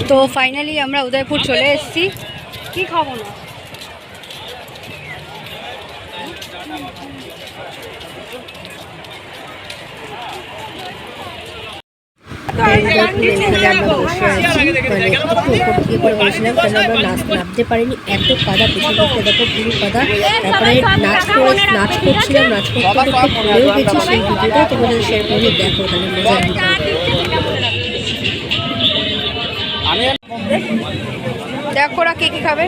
তো ফাইনালি আমরা উদয়পুর চলে এসেছি। কি খাবো না আমরা বসে আছি, মানে একটু উপর থেকে করে বলেছিলাম কারণ আমরা নামতে পারিনি, এত কাদা পেছনে দেখো পুরো কাদা। তারপরে নাচ করছিলাম, নাচ করতে করতে ভুলেও গেছি সেই ভিডিওটা তোমাদের শেয়ার করে দেখো, তাহলে মজা দেখো ওরা কে কি খাবে।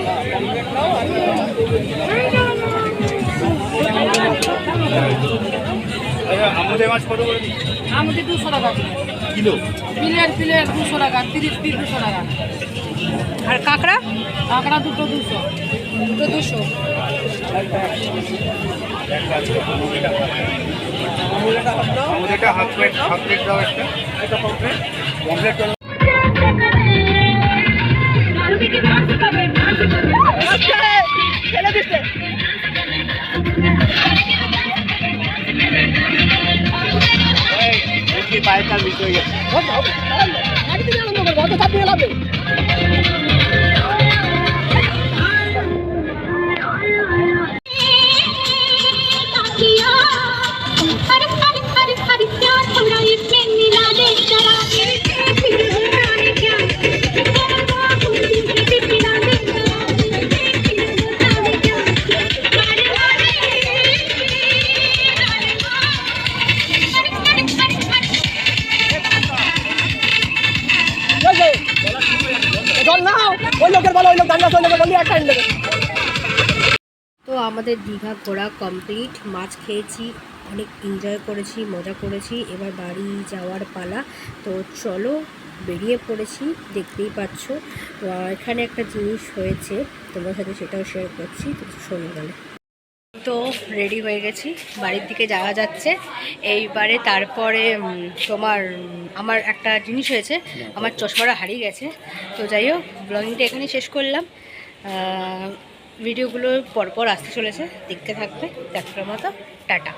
আমাদের 200 টাকা কিলো, প্লেট 200 টাকা, 30 পিস 200 টাকা। আর কাঁকড়া দুটো 200। হাফ প্লেট দাও একটা কমপ্লিট করো। পায়ের বিষয় গেছে তো আমাদের দীঘা ঘোরা কমপ্লিট, মাছ খেয়েছি, অনেক এনজয় করেছি, মজা করেছি। এবার বাড়ি যাওয়ার পালা। তো চলো বেরিয়ে পড়েছি, দেখতেই পাচ্ছ। তো এখানে একটা জিনিস হয়েছে তোমার সাথে, সেটাও শেয়ার করছি, তো শোনো গেলে। তো রেডি হয়ে গেছি, বাড়ির দিকে যাওয়া যাচ্ছে এইবারে। তারপরে আমার একটা জিনিস হয়েছে, আমার চশমাটা হারিয়ে গেছে। তো যাই হোক, ব্লগিংটা এখানেই শেষ করলাম। ভিডিওগুলো পরপর আসতে চলেছে, দেখতে থাকবে। দেখার মতো, টাটা।